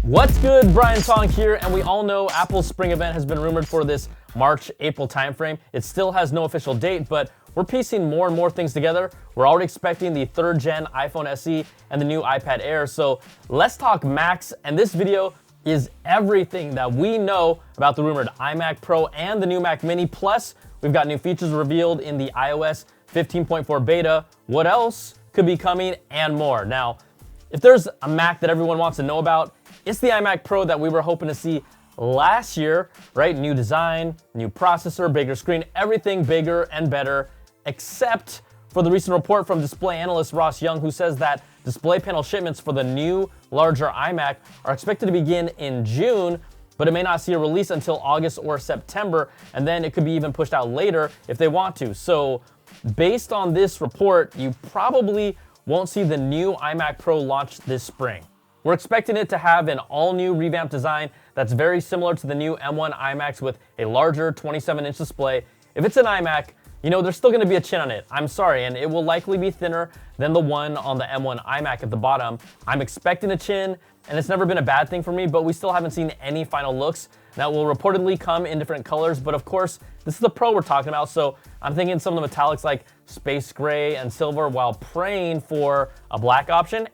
What's good? Brian Tong here, and we all know Apple's spring event has been rumored for this March-April timeframe. It still has no official date, but we're piecing more and more things together. We're already expecting the 3rd gen iPhone SE and the new iPad Air, so let's talk Macs, and this video is everything that we know about the rumored iMac Pro and the new Mac Mini, plus we've got new features revealed in the iOS 15.4 beta, what else could be coming, and more. Now, if there's a Mac that everyone wants to know about, it's the iMac Pro that we were hoping to see last year, right? New design, new processor, bigger screen, everything bigger and better, except for the recent report from display analyst Ross Young, who says that display panel shipments for the new, larger iMac are expected to begin in June, but it may not see a release until August or September, and then it could be even pushed out later if they want to. So based on this report, you probably won't see the new iMac Pro launch this spring. We're expecting it to have an all-new revamped design that's very similar to the new M1 iMacs with a larger 27-inch display. If it's an iMac, you know, there's still gonna be a chin on it. I'm sorry, and it will likely be thinner than the one on the M1 iMac at the bottom. I'm expecting a chin, and it's never been a bad thing for me, but we still haven't seen any final looks. That will reportedly come in different colors, but of course, this is the Pro we're talking about, so I'm thinking some of the metallics like space gray and silver while praying for a black option.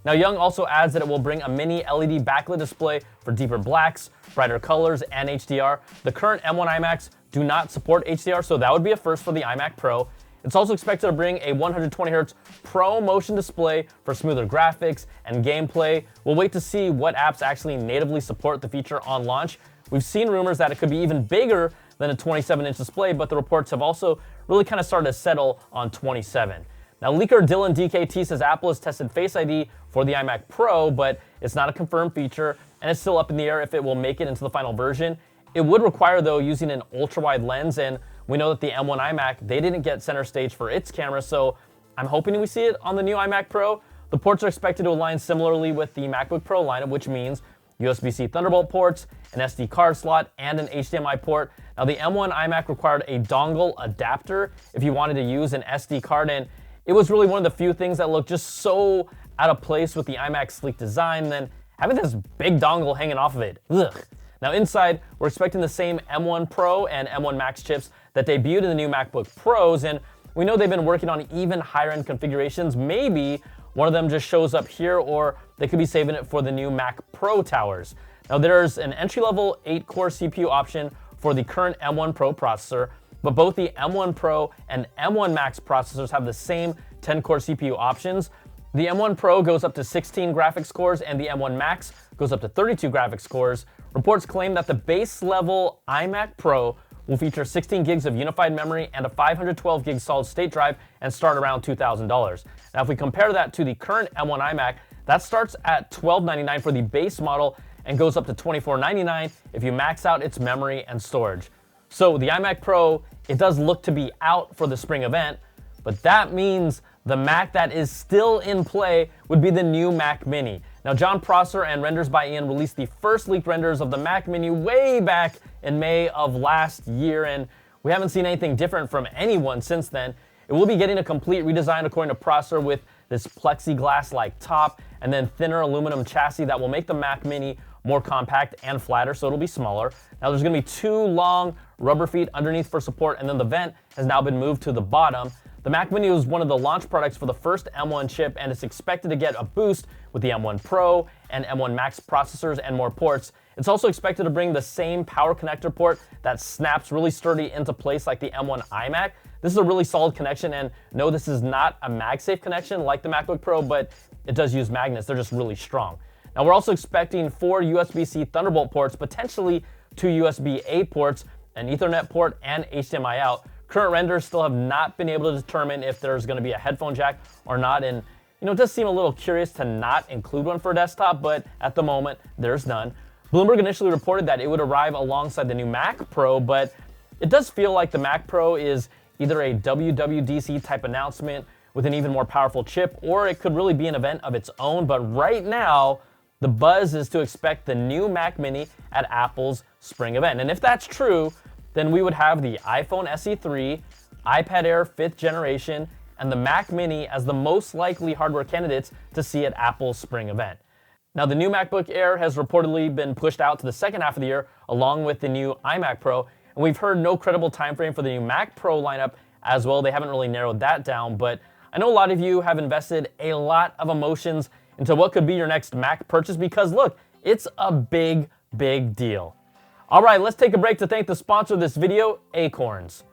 Now, Young also adds that it will bring a mini LED backlit display for deeper blacks, brighter colors, and HDR. The current M1 iMacs do not support HDR, so that would be a first for the iMac Pro. It's also expected to bring a 120Hz Pro Motion display for smoother graphics and gameplay. We'll wait to see what apps actually natively support the feature on launch. We've seen rumors that it could be even bigger than a 27-inch display, but the reports have also really kind of started to settle on 27. Now, leaker Dylan DKT says Apple has tested Face ID for the iMac Pro, but it's not a confirmed feature, and it's still up in the air if it will make it into the final version. It would require, though, using an ultra-wide lens, and we know that the M1 iMac, they didn't get center stage for its camera, so I'm hoping we see it on the new iMac Pro. The ports are expected to align similarly with the MacBook Pro lineup, which means USB-C Thunderbolt ports, an SD card slot, and an HDMI port. Now, the M1 iMac required a dongle adapter if you wanted to use an SD card, and it was really one of the few things that looked just so out of place with the iMac's sleek design, then having this big dongle hanging off of it. Ugh. Now inside, we're expecting the same M1 Pro and M1 Max chips that debuted in the new MacBook Pros, and we know they've been working on even higher end configurations. Maybe one of them just shows up here, or they could be saving it for the new Mac Pro towers. Now there's an entry-level 8-core CPU option for the current M1 Pro processor, but both the M1 Pro and M1 Max processors have the same 10-core CPU options. The M1 Pro goes up to 16 graphics cores, and the M1 Max goes up to 32 graphics cores. Reports claim that the base level iMac Pro will feature 16 gigs of unified memory and a 512 gig solid state drive and start around $2,000. Now, if we compare that to the current M1 iMac, that starts at $1,299 for the base model and goes up to $2,499 if you max out its memory and storage. So the iMac Pro, it does look to be out for the spring event, but that means the Mac that is still in play would be the new Mac Mini. Now, John Prosser and Renders by Ian released the first leaked renders of the Mac Mini way back in May of last year, and we haven't seen anything different from anyone since then. It will be getting a complete redesign according to Prosser, with this plexiglass-like top and then thinner aluminum chassis that will make the Mac Mini more compact and flatter, so it'll be smaller. Now there's gonna be 2 long rubber feet underneath for support, and then the vent has now been moved to the bottom. The Mac Mini was one of the launch products for the first M1 chip, and it's expected to get a boost with the M1 Pro and M1 Max processors and more ports. It's also expected to bring the same power connector port that snaps really sturdy into place like the M1 iMac. This is a really solid connection, and no, this is not a MagSafe connection like the MacBook Pro, but it does use magnets. They're just really strong. Now, we're also expecting 4 USB-C Thunderbolt ports, potentially 2 USB-A ports, an Ethernet port, and HDMI out. Current renders still have not been able to determine if there's going to be a headphone jack or not, and it does seem a little curious to not include one for a desktop, but at the moment, there's none. Bloomberg initially reported that it would arrive alongside the new Mac Pro, but it does feel like the Mac Pro is either a WWDC type announcement with an even more powerful chip, or it could really be an event of its own. But right now, the buzz is to expect the new Mac Mini at Apple's spring event. And if that's true, then we would have the iPhone SE3, iPad Air 5th generation, and the Mac Mini as the most likely hardware candidates to see at Apple's spring event. Now, the new MacBook Air has reportedly been pushed out to the second half of the year, along with the new iMac Pro, and we've heard no credible time frame for the new Mac Pro lineup as well. They haven't really narrowed that down, but I know a lot of you have invested a lot of emotions into what could be your next Mac purchase because look, it's a big, big deal. All right, let's take a break to thank the sponsor of this video, Acorns.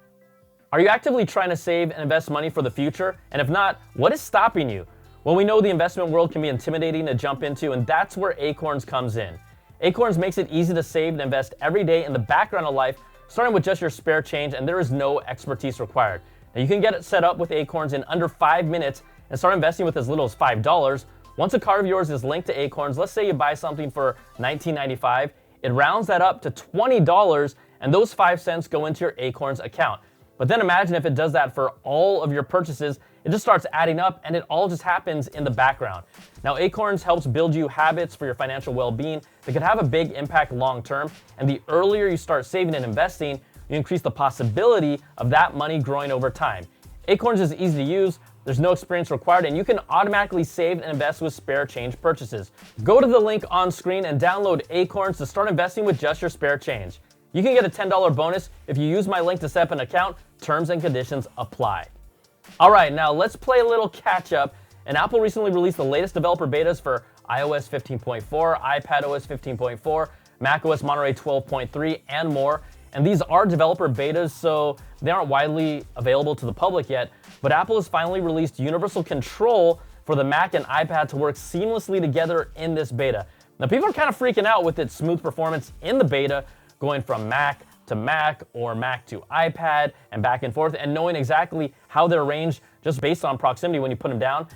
Are you actively trying to save and invest money for the future? And if not, what is stopping you? Well, we know the investment world can be intimidating to jump into, and that's where Acorns comes in. Acorns makes it easy to save and invest every day in the background of life, starting with just your spare change, and there is no expertise required. Now, you can get it set up with Acorns in under 5 minutes and start investing with as little as $5. Once a card of yours is linked to Acorns, let's say you buy something for $19.95, it rounds that up to $20, and those 5 cents go into your Acorns account. But then imagine if it does that for all of your purchases, it just starts adding up and it all just happens in the background. Now, Acorns helps build you habits for your financial well-being that could have a big impact long-term, and the earlier you start saving and investing, you increase the possibility of that money growing over time. Acorns is easy to use, there's no experience required, and you can automatically save and invest with spare change purchases. Go to the link on screen and download Acorns to start investing with just your spare change. You can get a $10 bonus if you use my link to set up an account. Terms and conditions apply. All right, now let's play a little catch up. And Apple recently released the latest developer betas for iOS 15.4, iPadOS 15.4, macOS Monterey 12.3, and more. And these are developer betas, so they aren't widely available to the public yet. But Apple has finally released universal control for the Mac and iPad to work seamlessly together in this beta. Now, people are kind of freaking out with its smooth performance in the beta, going from Mac to Mac or Mac to iPad and back and forth, and knowing exactly how they're arranged just based on proximity when you put them down.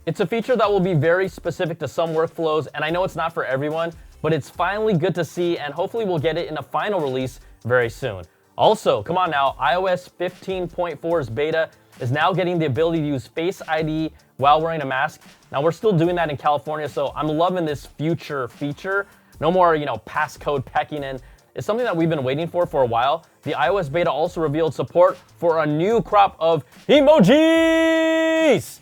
It's a feature that will be very specific to some workflows, and I know it's not for everyone, but it's finally good to see, and hopefully we'll get it in a final release very soon. Also, come on now, iOS 15.4's beta is now getting the ability to use Face ID while wearing a mask. Now, we're still doing that in California, so I'm loving this future feature. No more, passcode pecking in. It's something that we've been waiting for a while. The iOS beta also revealed support for a new crop of emojis!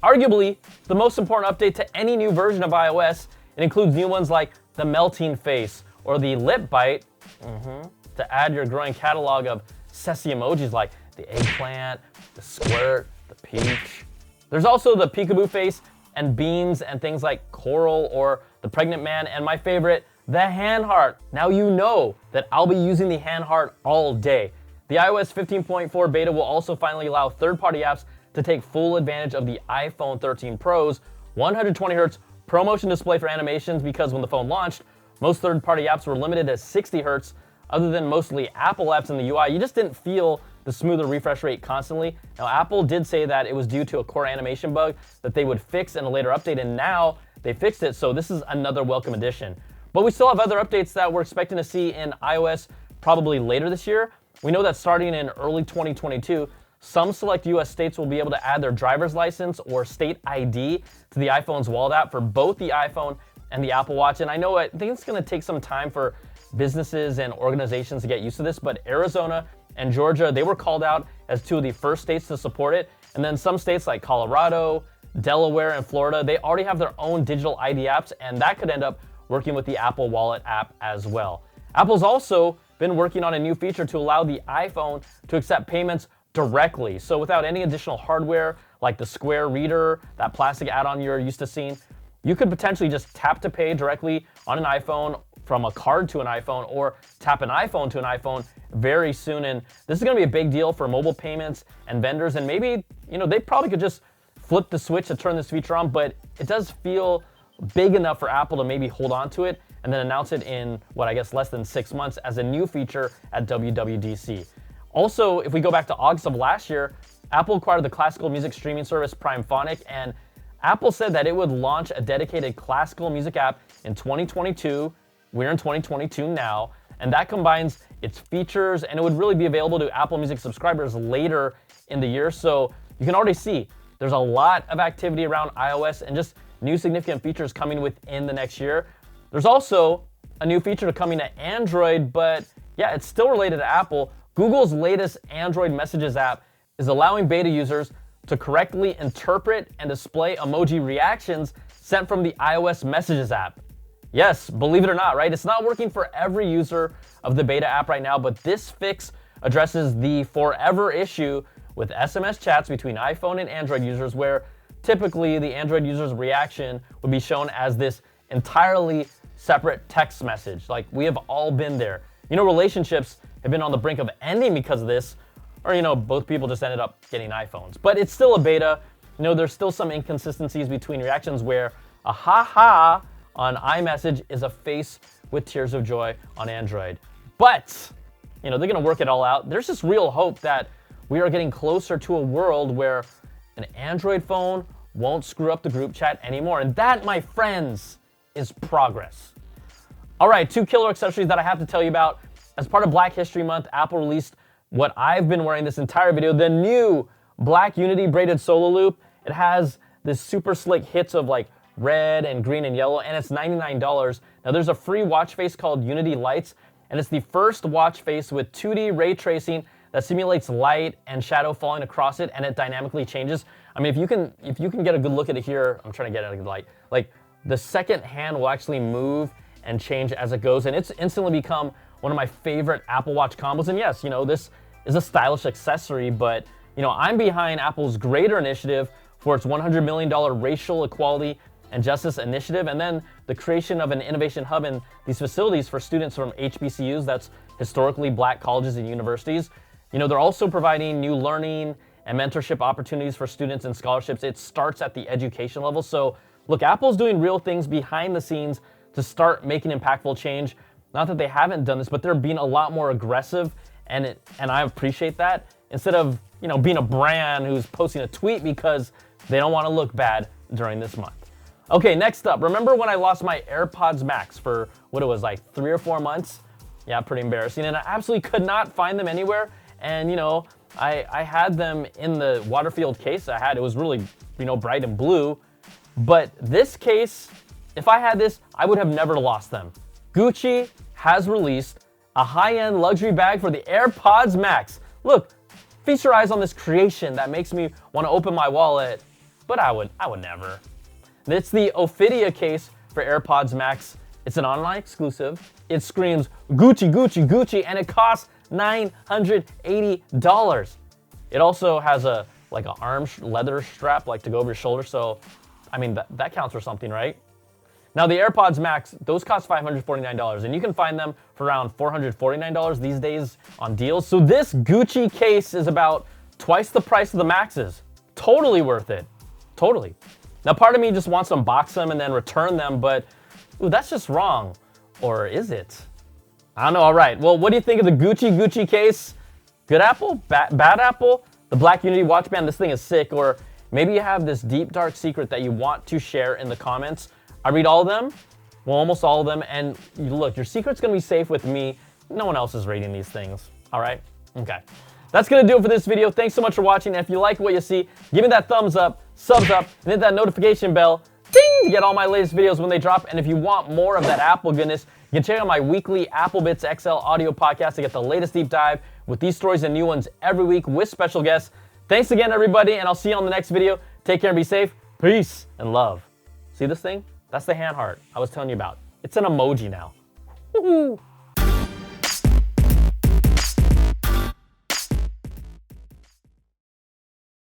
Arguably, the most important update to any new version of iOS. It includes new ones like the melting face or the lip bite to add your growing catalog of sassy emojis like the eggplant, the squirt, the peach. There's also the peekaboo face and beans and things like coral or the pregnant man, and my favorite, the hand heart. Now you know that I'll be using the hand heart all day. The iOS 15.4 beta will also finally allow third-party apps to take full advantage of the iPhone 13 Pro's 120Hz ProMotion display for animations, because when the phone launched, most third-party apps were limited to 60 Hz. Other than mostly Apple apps in the UI, you just didn't feel the smoother refresh rate constantly. Now, Apple did say that it was due to a core animation bug that they would fix in a later update, and now they fixed it, so this is another welcome addition. But we still have other updates that we're expecting to see in iOS probably later this year. We know that starting in early 2022, some select US states will be able to add their driver's license or state ID to the iPhone's Wallet app for both the iPhone and the Apple Watch. And I think it's going to take some time for businesses and organizations to get used to this, but Arizona and Georgia, they were called out as two of the first states to support it. And then some states like Colorado, Delaware, and Florida, they already have their own digital ID apps, and that could end up working with the Apple Wallet app as well. Apple's also been working on a new feature to allow the iPhone to accept payments directly. So without any additional hardware like the Square Reader, that plastic add-on you're used to seeing, you could potentially just tap to pay directly on an iPhone from a card to an iPhone, or tap an iPhone to an iPhone very soon. And this is gonna be a big deal for mobile payments and vendors. And maybe, they probably could just flip the switch to turn this feature on, but it does feel big enough for Apple to maybe hold on to it and then announce it in, less than 6 months as a new feature at WWDC. Also, if we go back to August of last year, Apple acquired the classical music streaming service Primephonic, and Apple said that it would launch a dedicated classical music app in 2022. We're in 2022 now, and that combines its features, and it would really be available to Apple Music subscribers later in the year. So you can already see there's a lot of activity around iOS and just new significant features coming within the next year. There's also a new feature coming to Android, but it's still related to Apple. Google's latest Android Messages app is allowing beta users to correctly interpret and display emoji reactions sent from the iOS Messages app. Yes, believe it or not, right? It's not working for every user of the beta app right now, but this fix addresses the forever issue with SMS chats between iPhone and Android users, where typically the Android user's reaction would be shown as this entirely separate text message. Like, we have all been there. Relationships have been on the brink of ending because of this, or both people just ended up getting iPhones. But it's still a beta. There's still some inconsistencies between reactions where a ha-ha on iMessage is a face with tears of joy on Android. But, they're gonna work it all out. There's just real hope that we are getting closer to a world where an Android phone won't screw up the group chat anymore. And that, my friends, is progress. All right, 2 killer accessories that I have to tell you about. As part of Black History Month, Apple released what I've been wearing this entire video, the new Black Unity braided solo loop. It has this super slick hits of like red and green and yellow, and it's $99. Now there's a free watch face called Unity Lights, and it's the first watch face with 2D ray tracing that simulates light and shadow falling across it, and it dynamically changes. I mean, if you can get a good look at it here, I'm trying to get at a good light. Like, the second hand will actually move and change as it goes, and it's instantly become one of my favorite Apple Watch combos. And yes, this is a stylish accessory, but I'm behind Apple's greater initiative for its $100 million racial equality and justice initiative, and then the creation of an innovation hub in these facilities for students from HBCUs, that's historically Black colleges and universities. They're also providing new learning and mentorship opportunities for students and scholarships. It starts at the education level. So look, Apple's doing real things behind the scenes to start making impactful change. Not that they haven't done this, but they're being a lot more aggressive, and I appreciate that. Instead of being a brand who's posting a tweet because they don't want to look bad during this month. Okay, next up, remember when I lost my AirPods Max for what it was, like 3 or 4 months? Yeah, pretty embarrassing, and I absolutely could not find them anywhere. And I had them in the water-filled case I had. It was really bright and blue, but this case, if I had this, I would have never lost them. Gucci has released a high-end luxury bag for the AirPods Max. Look, feast your eyes on this creation that makes me want to open my wallet, but I would never. It's the Ophidia case for AirPods Max. It's an online exclusive. It screams Gucci, Gucci, Gucci, and it costs $980. It also has an arm leather strap to go over your shoulder. So, I mean, that counts for something, right? Now the AirPods Max, those cost $549, and you can find them for around $449 these days on deals. So this Gucci case is about twice the price of the Maxes. Totally worth it. Totally. Now part of me just wants to unbox them and then return them, but that's just wrong. Or is it? I don't know. All right. Well, what do you think of the Gucci case? Good apple? Bad apple? The Black Unity watch band, this thing is sick. Or maybe you have this deep, dark secret that you want to share in the comments. I read all of them. Well, almost all of them. And look, your secret's going to be safe with me. No one else is reading these things. All right? Okay. That's going to do it for this video. Thanks so much for watching. And if you like what you see, give me that thumbs up, subs up, and hit that notification bell. Ding! To get all my latest videos when they drop. And if you want more of that Apple goodness, you can check out my weekly Apple Bits XL audio podcast to get the latest deep dive with these stories and new ones every week with special guests. Thanks again, everybody, and I'll see you on the next video. Take care and be safe. Peace and love. See this thing? That's the hand heart I was telling you about. It's an emoji now. Woo-hoo.